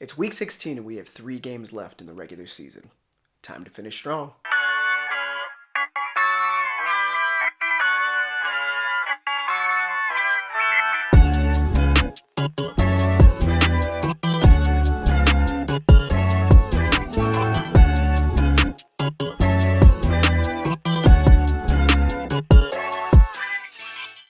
It's week 16 and we have 3 games left in the regular season. Time to finish strong.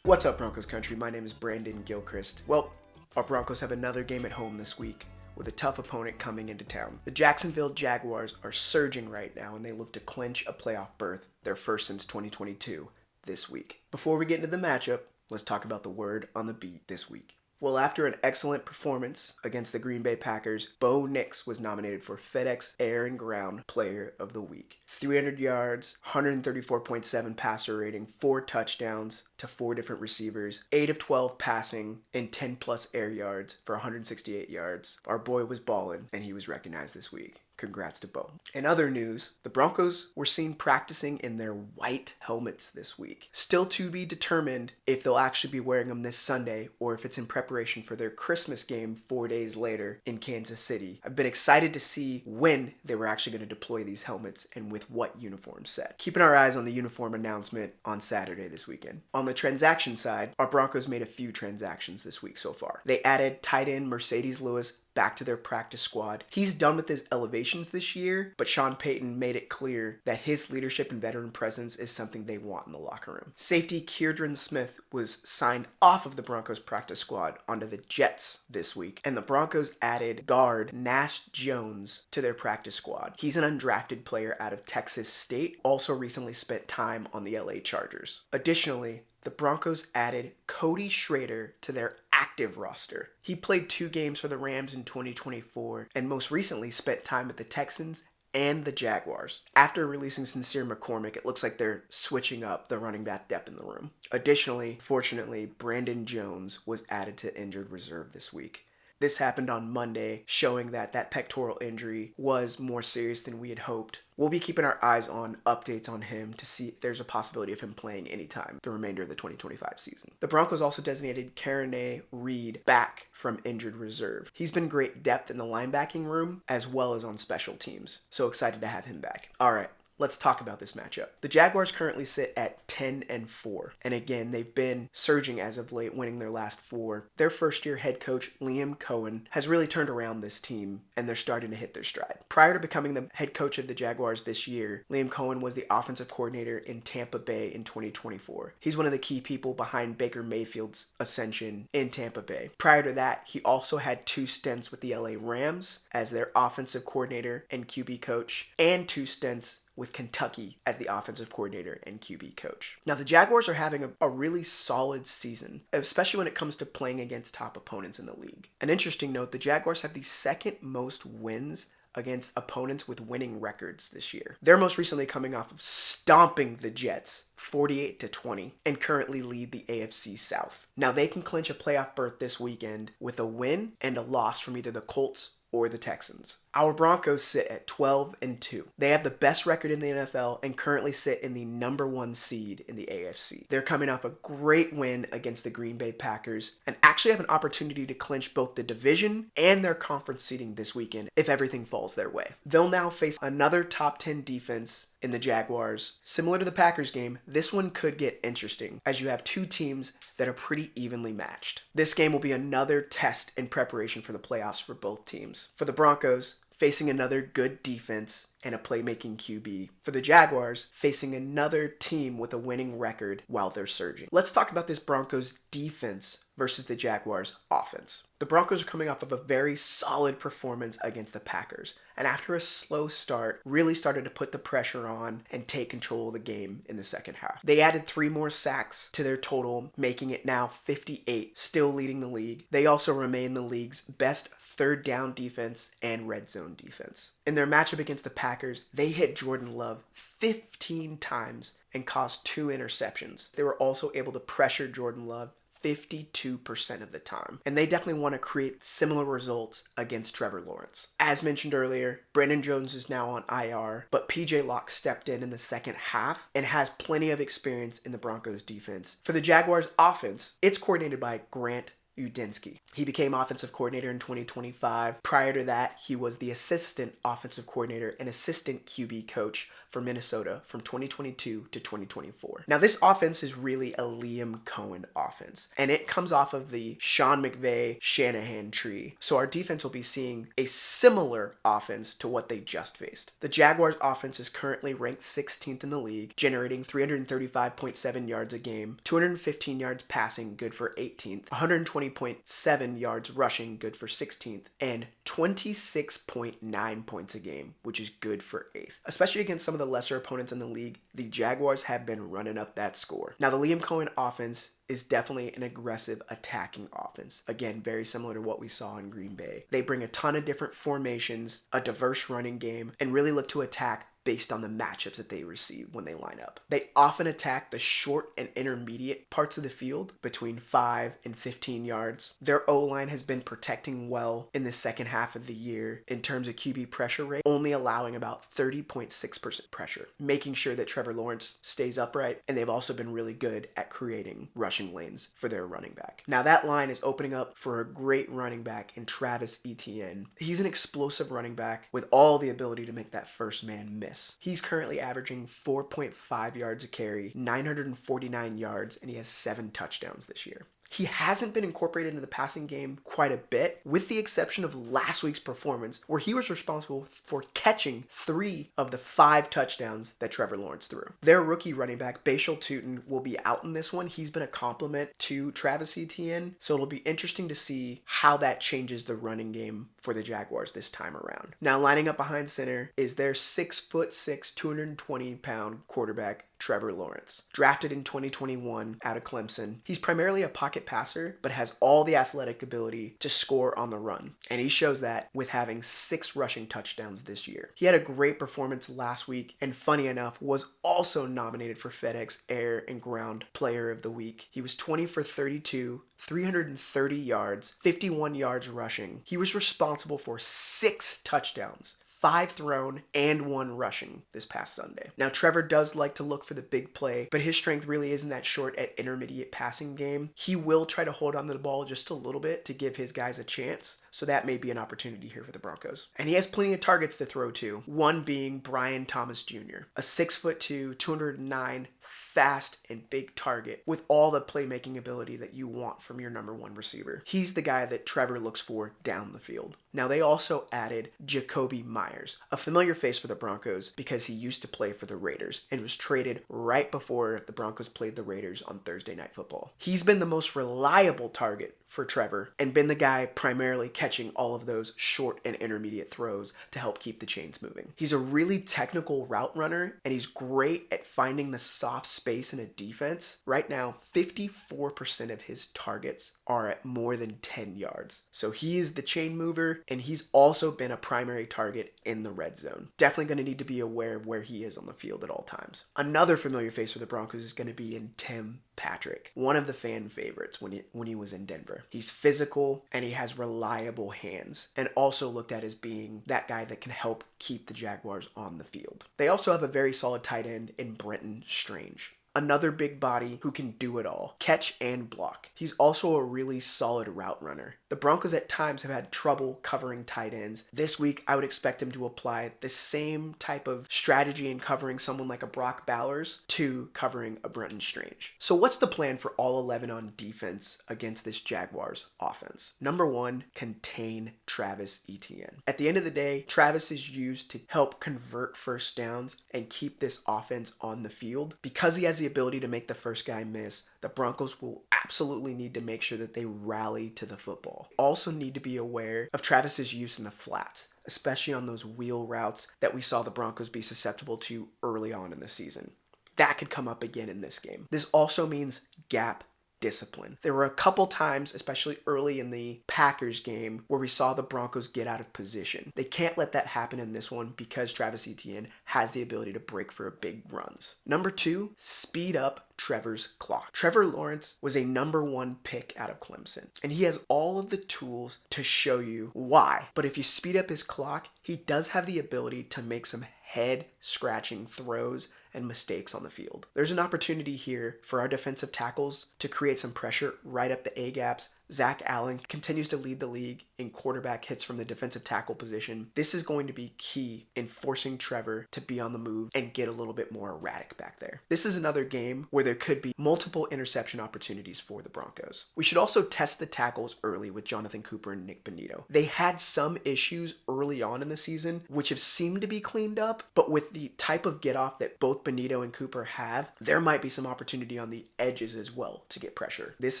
What's up, Broncos country? My name is Brandon Gilchrist. Well, our Broncos have another game at home this week with a tough opponent coming into town. The Jacksonville Jaguars are surging right now and they look to clinch a playoff berth, their first since 2022, this week. Before we get into the matchup, let's talk about the word on the beat this week. Well, after an excellent performance against the Green Bay Packers, Bo Nix was nominated for FedEx Air and Ground Player of the Week. 300 yards, 134.7 passer rating, 4 touchdowns to 4 different receivers, 8 of 12 passing, and 10 plus air yards for 168 yards. Our boy was ballin', and he was recognized this week. Congrats to Bo. In other news, the Broncos were seen practicing in their white helmets this week. Still to be determined if they'll actually be wearing them this Sunday or if it's in preparation for their Christmas game 4 days later in Kansas City. I've been excited to see when they were actually going to deploy these helmets and with what uniform set. Keeping our eyes on the uniform announcement on Saturday this weekend. On the transaction side, our Broncos made a few transactions this week so far. They added tight end Mercedes Lewis back to their practice squad. He's done with his elevations this year, but Sean Payton made it clear that his leadership and veteran presence is something they want in the locker room. Safety Keirdren Smith was signed off of the Broncos practice squad onto the Jets this week, and the Broncos added guard Nash Jones to their practice squad. He's an undrafted player out of Texas State, also recently spent time on the LA Chargers. Additionally, the Broncos added Cody Schrader to their active roster. He played 2 games for the Rams in 2024 and most recently spent time with the Texans and the Jaguars. After releasing Sincere McCormick, it looks like they're switching up the running back depth in the room. Additionally, fortunately, Brandon Jones was added to injured reserve this week. This happened on Monday, showing that pectoral injury was more serious than we had hoped. We'll be keeping our eyes on updates on him to see if there's a possibility of him playing anytime the remainder of the 2025 season. The Broncos also designated Karene Reed back from injured reserve. He's been great depth in the linebacking room as well as on special teams. So excited to have him back. All right. Let's talk about this matchup. The Jaguars currently sit at 10-4. And again, they've been surging as of late, winning their last 4. Their first-year head coach, Liam Cohen, has really turned around this team, and they're starting to hit their stride. Prior to becoming the head coach of the Jaguars this year, Liam Cohen was the offensive coordinator in Tampa Bay in 2024. He's one of the key people behind Baker Mayfield's ascension in Tampa Bay. Prior to that, he also had 2 stints with the LA Rams as their offensive coordinator and QB coach, and 2 stints with Kentucky as the offensive coordinator and QB coach. Now, the Jaguars are having a really solid season, especially when it comes to playing against top opponents in the league. An interesting note, the Jaguars have the second most wins against opponents with winning records this year. They're most recently coming off of stomping the Jets 48-20 and currently lead the AFC South. Now, they can clinch a playoff berth this weekend with a win and a loss from either the Colts or the Texans. Our Broncos sit at 12-2. They have the best record in the NFL and currently sit in the number 1 seed in the AFC. They're coming off a great win against the Green Bay Packers and actually have an opportunity to clinch both the division and their conference seeding this weekend if everything falls their way. They'll now face another top 10 defense in the Jaguars. Similar to the Packers game, this one could get interesting as you have 2 teams that are pretty evenly matched. This game will be another test in preparation for the playoffs for both teams. For the Broncos, facing another good defense and a playmaking QB. For the Jaguars, facing another team with a winning record while they're surging. Let's talk about this Broncos defense versus the Jaguars offense. The Broncos are coming off of a very solid performance against the Packers, and after a slow start, really started to put the pressure on and take control of the game in the second half. They added 3 more sacks to their total, making it now 58, still leading the league. They also remain the league's best third down defense and red zone defense. In their matchup against the Packers, they hit Jordan Love 15 times and caused 2 interceptions. They were also able to pressure Jordan Love 52% of the time. And they definitely want to create similar results against Trevor Lawrence. As mentioned earlier, Brandon Jones is now on IR, but PJ Locke stepped in the second half and has plenty of experience in the Broncos defense. For the Jaguars offense, it's coordinated by Grant Udinski. He became offensive coordinator in 2025. Prior to that, he was the assistant offensive coordinator and assistant QB coach for Minnesota from 2022 to 2024. Now, this offense is really a Liam Cohen offense, and it comes off of the Sean McVay-Shanahan tree. So our defense will be seeing a similar offense to what they just faced. The Jaguars offense is currently ranked 16th in the league, generating 335.7 yards a game, 215 yards passing, good for 18th, 120.7 yards rushing, good for 16th, and 26.9 points a game, which is good for 8th. Especially against some of the lesser opponents in the league, the Jaguars have been running up that score. Now, the Liam Cohen offense is definitely an aggressive attacking offense. Again, very similar to what we saw in Green Bay. They bring a ton of different formations, a diverse running game, and really look to attack based on the matchups that they receive when they line up. They often attack the short and intermediate parts of the field between 5 and 15 yards. Their O-line has been protecting well in the second half of the year in terms of QB pressure rate, only allowing about 30.6% pressure, making sure that Trevor Lawrence stays upright, and they've also been really good at creating rushing lanes for their running back. Now that line is opening up for a great running back in Travis Etienne. He's an explosive running back with all the ability to make that first man miss. He's currently averaging 4.5 yards a carry, 949 yards, and he has 7 touchdowns this year. He hasn't been incorporated into the passing game quite a bit, with the exception of last week's performance, where he was responsible for catching 3 of the 5 touchdowns that Trevor Lawrence threw. Their rookie running back, Bashal Tutin, will be out in this one. He's been a compliment to Travis Etienne, so it'll be interesting to see how that changes the running game for the Jaguars this time around. Now, lining up behind center is their 6'6", 220-pound quarterback, Trevor Lawrence. Drafted in 2021 out of Clemson, he's primarily a pocket passer, but has all the athletic ability to score on the run. And he shows that with having 6 rushing touchdowns this year. He had a great performance last week, and funny enough, was also nominated for FedEx Air and Ground Player of the Week. He was 20 for 32, 330 yards, 51 yards rushing. He was responsible for 6 touchdowns, 5 thrown and 1 rushing this past Sunday. Now, Trevor does like to look for the big play, but his strength really isn't that short at intermediate passing game. He will try to hold on to the ball just a little bit to give his guys a chance. So that may be an opportunity here for the Broncos. And he has plenty of targets to throw to, one being Brian Thomas Jr., a 6'2", 209, fast and big target with all the playmaking ability that you want from your number 1 receiver. He's the guy that Trevor looks for down the field. Now, they also added Jakobi Meyers, a familiar face for the Broncos because he used to play for the Raiders and was traded right before the Broncos played the Raiders on Thursday Night Football. He's been the most reliable target for Trevor and been the guy primarily catching all of those short and intermediate throws to help keep the chains moving. He's a really technical route runner, and he's great at finding the soft space in a defense. Right now, 54% of his targets are at more than 10 yards. So he is the chain mover, and he's also been a primary target in the red zone. Definitely going to need to be aware of where he is on the field at all times. Another familiar face for the Broncos is going to be in Tim Patrick, one of the fan favorites when he was in Denver. He's physical and he has reliable hands, and also looked at as being that guy that can help keep the Jaguars on the field. They also have a very solid tight end in Brenton Strange. Another big body who can do it all, catch and block. He's also a really solid route runner. The Broncos at times have had trouble covering tight ends. This week, I would expect him to apply the same type of strategy in covering someone like a Brock Bowers to covering a Brenton Strange. So what's the plan for all 11 on defense against this Jaguars offense? Number 1, contain Travis Etienne. At the end of the day, Travis is used to help convert first downs and keep this offense on the field. Because he has the ability to make the first guy miss, the Broncos will absolutely need to make sure that they rally to the football. Also need to be aware of Travis's use in the flats, especially on those wheel routes that we saw the Broncos be susceptible to early on in the season. That could come up again in this game. This also means gap discipline. There were a couple times, especially early in the Packers game, where we saw the Broncos get out of position. They can't let that happen in this one because Travis Etienne has the ability to break for big runs. Number 2, speed up Trevor's clock. Trevor Lawrence was a number 1 pick out of Clemson, and he has all of the tools to show you why. But if you speed up his clock, he does have the ability to make some head-scratching throws and mistakes on the field. There's an opportunity here for our defensive tackles to create some pressure right up the A-gaps Zach Allen continues to lead the league in quarterback hits from the defensive tackle position. This is going to be key in forcing Trevor to be on the move and get a little bit more erratic back there. This is another game where there could be multiple interception opportunities for the Broncos. We should also test the tackles early with Jonathan Cooper and Nick Bonito. They had some issues early on in the season, which have seemed to be cleaned up, but with the type of get off that both Bonito and Cooper have, there might be some opportunity on the edges as well to get pressure. This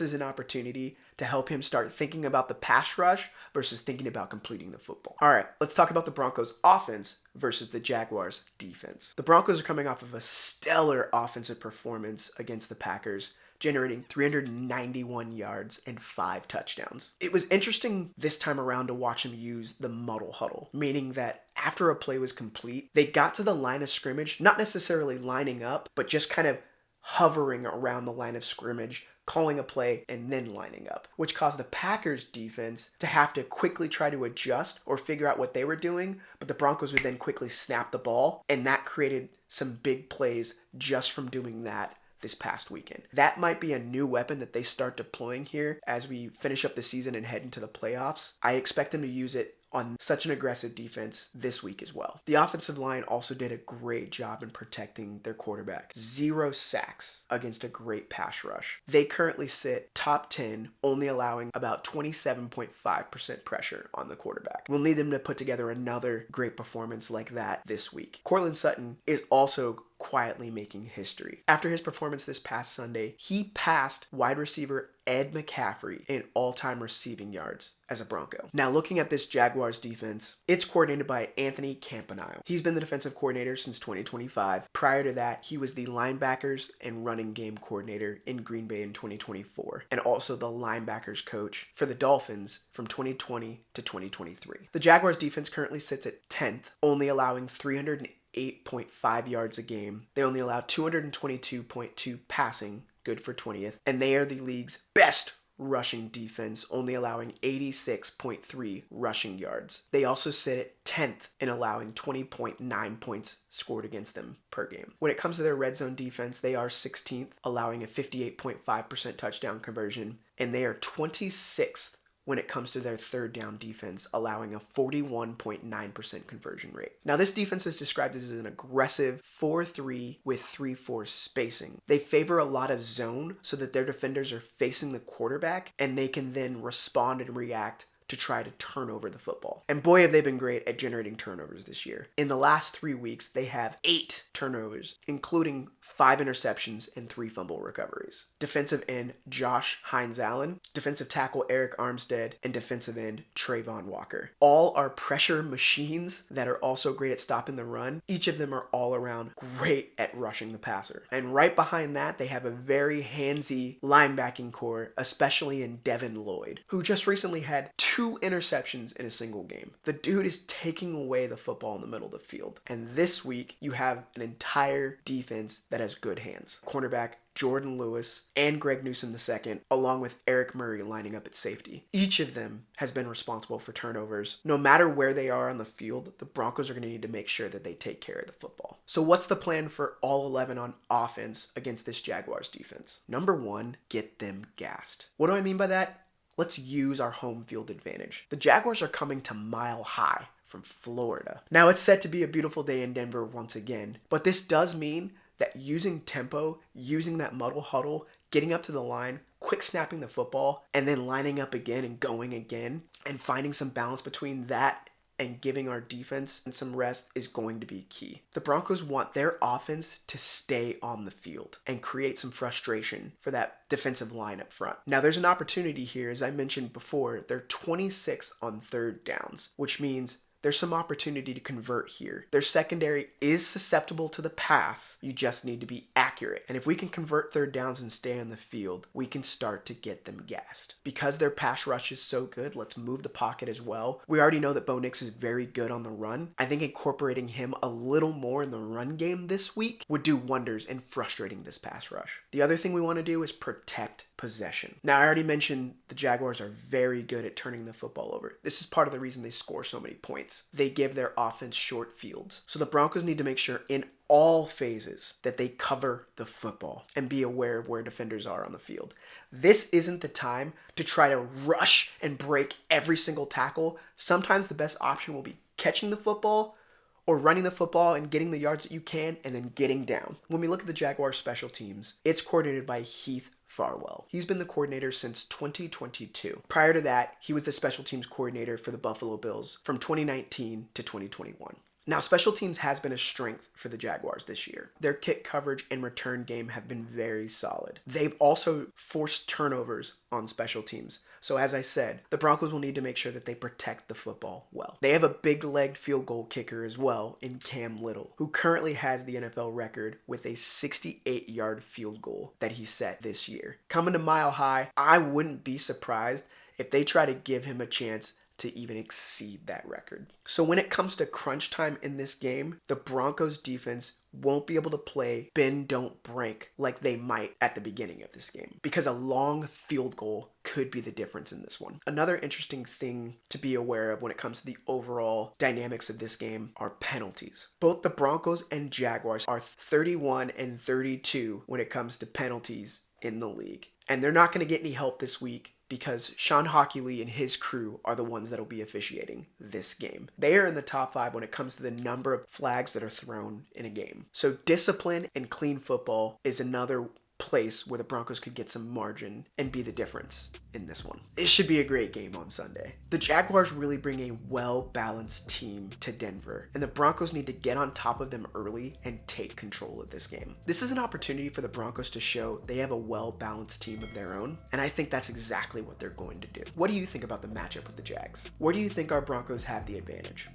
is an opportunity to help him start thinking about the pass rush versus thinking about completing the football. All right, let's talk about the Broncos offense versus the Jaguars defense. The Broncos are coming off of a stellar offensive performance against the Packers, generating 391 yards and 5 touchdowns. It was interesting this time around to watch him use the muddle huddle, meaning that after a play was complete, they got to the line of scrimmage, not necessarily lining up, but just kind of hovering around the line of scrimmage, calling a play, and then lining up, which caused the Packers defense to have to quickly try to adjust or figure out what they were doing, but the Broncos would then quickly snap the ball, and that created some big plays just from doing that this past weekend. That might be a new weapon that they start deploying here as we finish up the season and head into the playoffs. I expect them to use it on such an aggressive defense this week as well. The offensive line also did a great job in protecting their quarterback. 0 sacks against a great pass rush. They currently sit top 10, only allowing about 27.5% pressure on the quarterback. We'll need them to put together another great performance like that this week. Courtland Sutton is also quietly making history. After his performance this past Sunday, he passed wide receiver Ed McCaffrey in all-time receiving yards as a Bronco. Now looking at this Jaguars defense, it's coordinated by Anthony Campanile. He's been the defensive coordinator since 2025. Prior to that, he was the linebackers and running game coordinator in Green Bay in 2024, and also the linebackers coach for the Dolphins from 2020 to 2023. The Jaguars defense currently sits at 10th, only allowing 308.5 yards a game. They only allow 222.2 passing, good for 20th, and they are the league's best rushing defense, only allowing 86.3 rushing yards. They also sit at 10th in allowing 20.9 points scored against them per game. When it comes to their red zone defense, they are 16th, allowing a 58.5% touchdown conversion, and they are 26th when it comes to their third down defense, allowing a 41.9% conversion rate. Now, this defense is described as an aggressive 4-3 with 3-4 spacing. They favor a lot of zone so that their defenders are facing the quarterback and they can then respond and react to try to turn over the football. And boy, have they been great at generating turnovers this year. In the last 3 weeks, they have 8 turnovers, including 5 interceptions and 3 fumble recoveries. Defensive end Josh Hines-Allen, defensive tackle Eric Armstead, and defensive end Trayvon Walker. All are pressure machines that are also great at stopping the run. Each of them are all around great at rushing the passer. And right behind that, they have a very handsy linebacking core, especially in Devin Lloyd, who just recently had 2 interceptions in a single game. The dude is taking away the football in the middle of the field. And this week, you have an entire defense that has good hands. Cornerback Jordan Lewis and Greg Newsome II, along with Eric Murray lining up at safety. Each of them has been responsible for turnovers. No matter where they are on the field, the Broncos are going to need to make sure that they take care of the football. So what's the plan for all 11 on offense against this Jaguars defense? Number 1, get them gassed. What do I mean by that? Let's use our home field advantage. The Jaguars are coming to Mile High from Florida. Now, it's set to be a beautiful day in Denver once again, but this does mean that using tempo, using that muddle huddle, getting up to the line, quick snapping the football, and then lining up again and going again, and finding some balance between that and giving our defense some rest is going to be key. The Broncos want their offense to stay on the field and create some frustration for that defensive line up front. Now, there's an opportunity here. As I mentioned before, they're 26th on third downs, which means there's some opportunity to convert here. Their secondary is susceptible to the pass. You just need to be accurate. And if we can convert third downs and stay on the field, we can start to get them gassed. Because their pass rush is so good, let's move the pocket as well. We already know that Bo Nix is very good on the run. I think incorporating him a little more in the run game this week would do wonders in frustrating this pass rush. The other thing we want to do is protect possession. Now, I already mentioned the Jaguars are very good at turning the football over. This is part of the reason they score so many points. defense. They give their offense short fields. So the Broncos need to make sure in all phases that they cover the football and be aware of where defenders are on the field. This isn't the time to try to rush and break every single tackle. Sometimes the best option will be catching the football or running the football and getting the yards that you can and then getting down. When we look at the Jaguars special teams, it's coordinated by Heath Farwell. He's been the coordinator since 2022. Prior to that, he was the special teams coordinator for the Buffalo Bills from 2019 to 2021. Now, special teams has been a strength for the Jaguars this year. Their kick coverage and return game have been very solid. They've also forced turnovers on special teams. So as I said, the Broncos will need to make sure that they protect the football well. They have a big-legged field goal kicker as well in Cam Little, who currently has the NFL record with a 68-yard field goal that he set this year. Coming to Mile High, I wouldn't be surprised if they try to give him a chance to even exceed that record. So when it comes to crunch time in this game, the Broncos defense won't be able to play bend don't break like they might at the beginning of this game, because a long field goal could be the difference in this one. Another interesting thing to be aware of when it comes to the overall dynamics of this game are penalties. Both the Broncos and Jaguars are 31 and 32 when it comes to penalties in the league. And they're not going to get any help this week because Sean Hockley and his crew are the ones that will be officiating this game. They are in the top 5 when it comes to the number of flags that are thrown in a game. So discipline and clean football is another place where the Broncos could get some margin and be the difference in this one. This should be a great game on Sunday. The Jaguars really bring a well-balanced team to Denver, and the Broncos need to get on top of them early and take control of this game. This is an opportunity for the Broncos to show they have a well-balanced team of their own, and I think that's exactly what they're going to do. What do you think about the matchup with the Jags? Where do you think our Broncos have the advantage?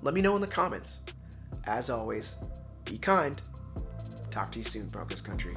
Let me know in the comments. As always, be kind. Talk to you soon, Broncos country.